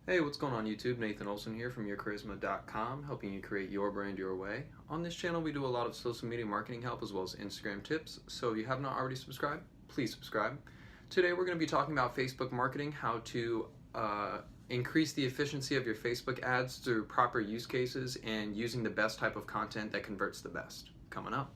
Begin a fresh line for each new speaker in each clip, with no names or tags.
Hey, what's going on YouTube? Nathan Olson here from yourcharisma.com, helping you create your brand your way. On this channel, we do a lot of social media marketing help as well as Instagram tips. So if you have not already subscribed, please subscribe. Today, we're going to be talking about Facebook marketing, how to increase the efficiency of your Facebook ads through proper use cases and using the best type of content that converts the best. Coming up.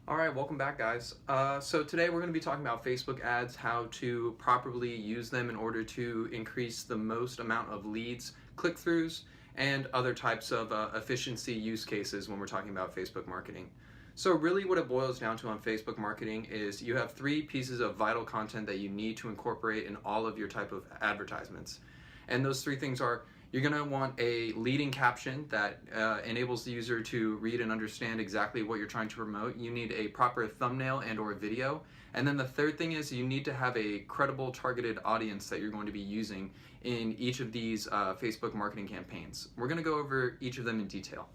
All right, welcome back, guys. So today we're going to be talking about Facebook ads, how to properly use them in order to increase the most amount of leads, click-throughs, and other types of efficiency use cases when we're talking about Facebook marketing. So really what it boils down to on Facebook marketing is you have three pieces of vital content that you need to incorporate in all of your type of advertisements. And those three things are: you're going to want a leading caption that enables the user to read and understand exactly what you're trying to promote. You need a proper thumbnail and or video. And then the third thing is you need to have a credible targeted audience that you're going to be using in each of these Facebook marketing campaigns. We're going to go over each of them in detail.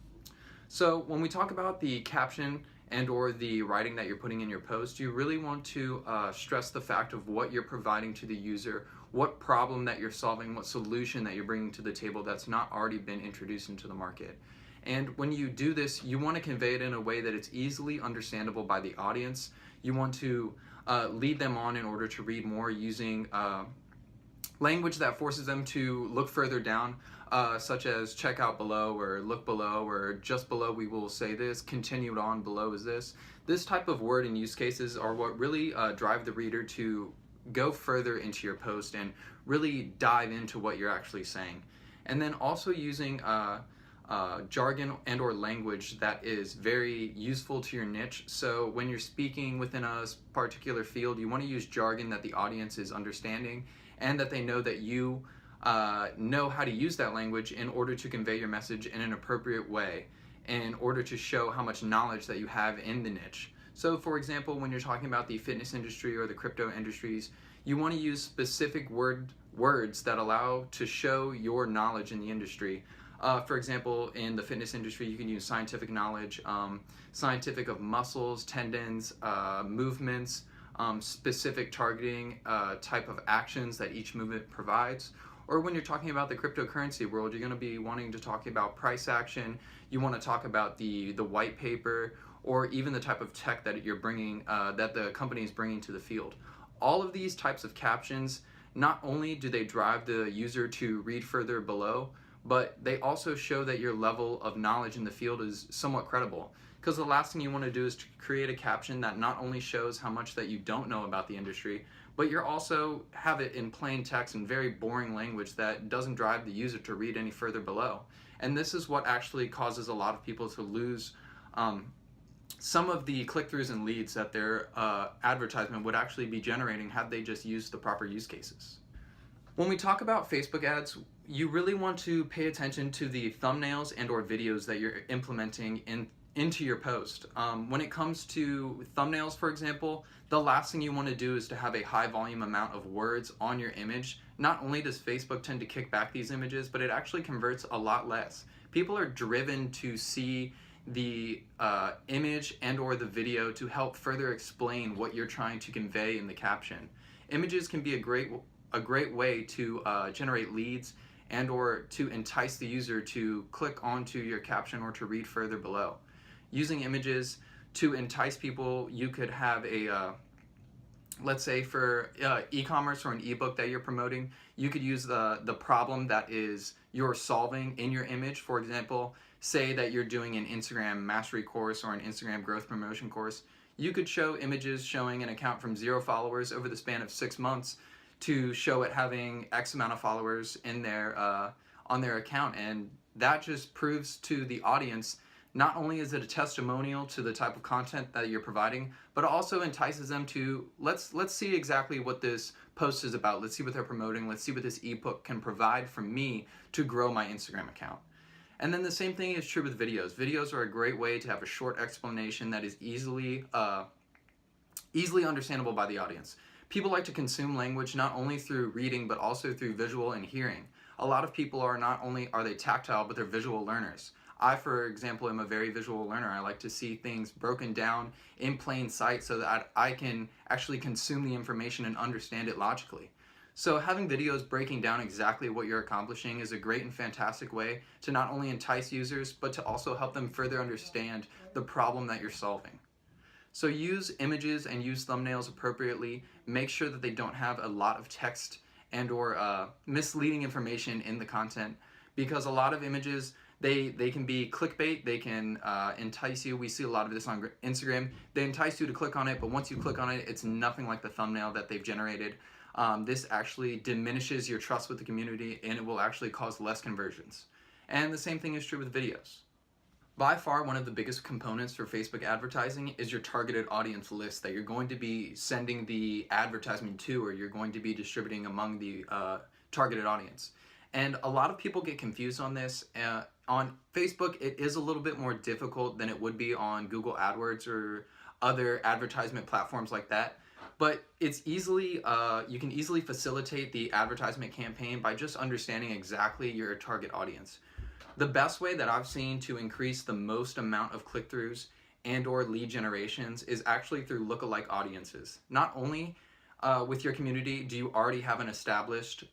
So when we talk about the caption and or the writing that you're putting in your post, you really want to stress the fact of what you're providing to the user, what problem that you're solving, what solution that you're bringing to the table that's not already been introduced into the market. And when you do this, you want to convey it in a way that it's easily understandable by the audience. You want to lead them on in order to read more using language that forces them to look further down, such as check out below or look below or just below we will say this, continued on below is this. This type of word and use cases are what really drive the reader to go further into your post and really dive into what you're actually saying. And then also using jargon and or language that is very useful to your niche. So when you're speaking within a particular field, you want to use jargon that the audience is understanding and that they know that you know how to use that language in order to convey your message in an appropriate way, in order to show how much knowledge that you have in the niche. So for example, when you're talking about the fitness industry or the crypto industries, you want to use specific words that allow to show your knowledge in the industry. For example, in the fitness industry, you can use scientific knowledge, scientific of muscles, tendons, movements, specific targeting type of actions that each movement provides. Or when you're talking about the cryptocurrency world, you're going to be wanting to talk about price action. You want to talk about the white paper, or even the type of tech that you're bringing, that the company is bringing to the field. All of these types of captions, not only do they drive the user to read further below, but they also show that your level of knowledge in the field is somewhat credible. Because the last thing you want to do is to create a caption that not only shows how much that you don't know about the industry, but you're also have it in plain text and very boring language that doesn't drive the user to read any further below. And this is what actually causes a lot of people to lose some of the click-throughs and leads that their advertisement would actually be generating had they just used the proper use cases. When we talk about Facebook ads, you really want to pay attention to the thumbnails and or videos that you're implementing into your post. When it comes to thumbnails, for example, the last thing you want to do is to have a high volume amount of words on your image. Not only does Facebook tend to kick back these images, but it actually converts a lot less. People are driven to see the image and or the video to help further explain what you're trying to convey in the caption. Images can be a great way to generate leads and or to entice the user to click onto your caption or to read further below. Using images to entice people, you could have a let's say for e-commerce or an ebook that you're promoting, you could use the problem that is you're solving in your image. For example, say that you're doing an Instagram mastery course or an Instagram growth promotion course. You could show images showing an account from 0 followers over the span of 6 months to show it having X amount of followers in their on their account, and that just proves to the audience not only is it a testimonial to the type of content that you're providing, but it also entices them to let's see exactly what this post is about. Let's see what they're promoting. Let's see what this ebook can provide for me to grow my Instagram account. And then the same thing is true with videos. Videos are a great way to have a short explanation that is easily understandable by the audience. People like to consume language not only through reading, but also through visual and hearing. A lot of people are not only are they tactile, but they're visual learners. I, for example, am a very visual learner. I like to see things broken down in plain sight so that I can actually consume the information and understand it logically. So having videos breaking down exactly what you're accomplishing is a great and fantastic way to not only entice users, but to also help them further understand the problem that you're solving. So use images and use thumbnails appropriately. Make sure that they don't have a lot of text and or misleading information in the content, because a lot of images, they can be clickbait, they can entice you. We see a lot of this on Instagram. They entice you to click on it, but once you click on it, it's nothing like the thumbnail that they've generated. This actually diminishes your trust with the community, and it will actually cause less conversions. And the same thing is true with videos. By far, one of the biggest components for Facebook advertising is your targeted audience list that you're going to be sending the advertisement to, or you're going to be distributing among the targeted audience. And a lot of people get confused on this. On Facebook, it is a little bit more difficult than it would be on Google AdWords or other advertisement platforms like that. But it's easily, you can easily facilitate the advertisement campaign by just understanding exactly your target audience. The best way that I've seen to increase the most amount of click-throughs and or lead generations is actually through lookalike audiences. Not only with your community do you already have an established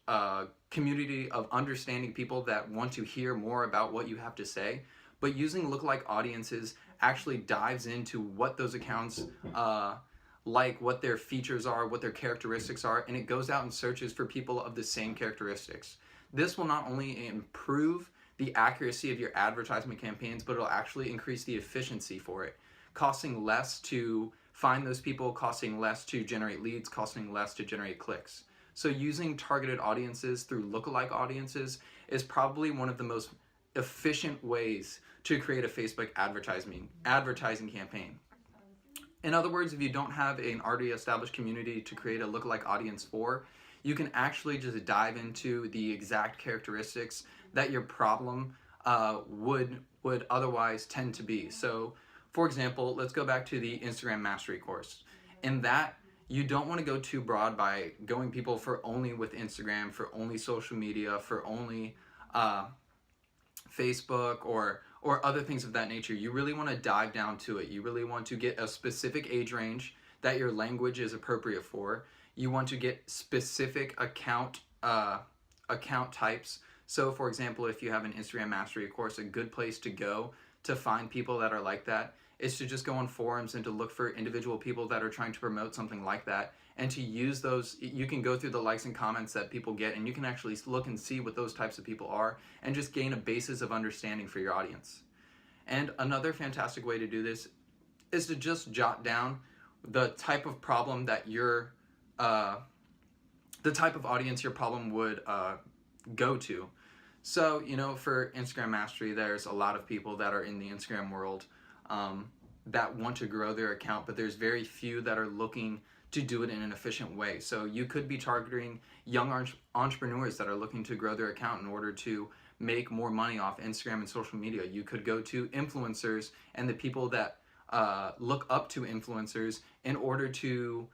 community of understanding people that want to hear more about what you have to say, but using lookalike audiences actually dives into what those accounts like, what their features are, what their characteristics are, and it goes out and searches for people of the same characteristics. This will not only improve the accuracy of your advertisement campaigns, but it'll actually increase the efficiency for it, costing less to find those people, costing less to generate leads, costing less to generate clicks. So using targeted audiences through lookalike audiences is probably one of the most efficient ways to create a Facebook advertising campaign. In other words, if you don't have an already established community to create a lookalike audience for, you can actually just dive into the exact characteristics that your problem would otherwise tend to be. So, for example, let's go back to the Instagram Mastery course. In that, you don't want to go too broad by going people for only with Instagram, for only social media, for only Facebook or other things of that nature. You really want to dive down to it. You really want to get a specific age range that your language is appropriate for. You want to get specific account types. So for example, if you have an Instagram Mastery course, a good place to go to find people that are like that is to just go on forums and to look for individual people that are trying to promote something like that, and to use those. You can go through the likes and comments that people get, and you can actually look and see what those types of people are and just gain a basis of understanding for your audience. And another fantastic way to do this is to just jot down the type of problem that your the type of audience your problem would go to. So, you know, for Instagram Mastery, there's a lot of people that are in the Instagram world that want to grow their account, but there's very few that are looking to do it in an efficient way. So you could be targeting young entrepreneurs that are looking to grow their account in order to make more money off Instagram and social media. You could go to influencers and the people that look up to influencers in order to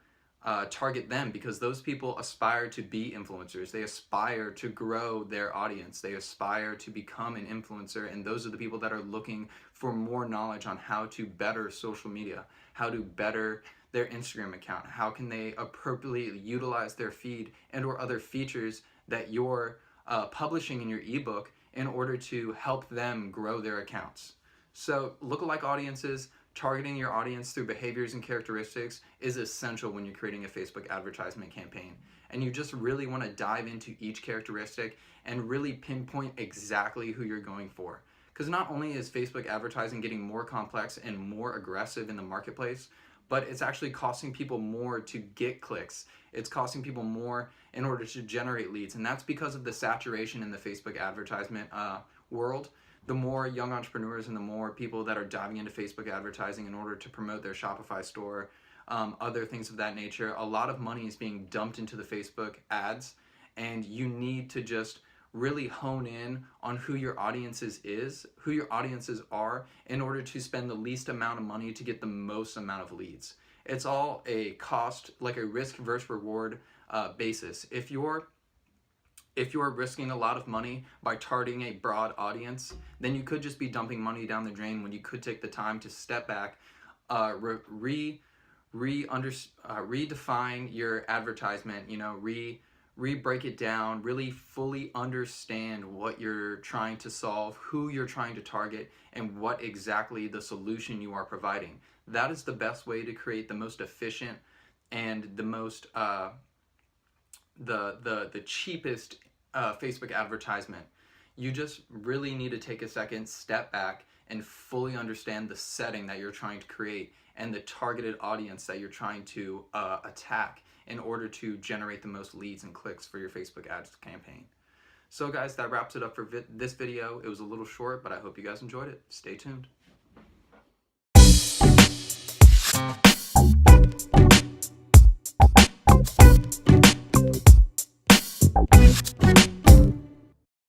target them, because those people aspire to be influencers. They aspire to grow their audience. They aspire to become an influencer, and those are the people that are looking for more knowledge on how to better social media, how to better their Instagram account, how can they appropriately utilize their feed and or other features that you're publishing in your ebook in order to help them grow their accounts. So lookalike audiences, targeting your audience through behaviors and characteristics is essential when you're creating a Facebook advertisement campaign. And you just really want to dive into each characteristic and really pinpoint exactly who you're going for. Because not only is Facebook advertising getting more complex and more aggressive in the marketplace, but it's actually costing people more to get clicks. It's costing people more in order to generate leads. And that's because of the saturation in the Facebook advertisement world. The more young entrepreneurs and the more people that are diving into Facebook advertising in order to promote their Shopify store, other things of that nature, a lot of money is being dumped into the Facebook ads, and you need to just really hone in on who your audiences are in order to spend the least amount of money to get the most amount of leads. It's all a cost, like a risk versus reward basis. If you're If you're risking a lot of money by targeting a broad audience, then you could just be dumping money down the drain when you could take the time to step back, redefine your advertisement, break it down, really fully understand what you're trying to solve, who you're trying to target, and what exactly the solution you are providing. That is the best way to create the most efficient and the most the cheapest Facebook advertisement. You just really need to take a second, step back, and fully understand the setting that you're trying to create and the targeted audience that you're trying to attack in order to generate the most leads and clicks for your Facebook ads campaign. So guys, that wraps it up for this video. It was a little short, but I hope you guys enjoyed it. Stay tuned.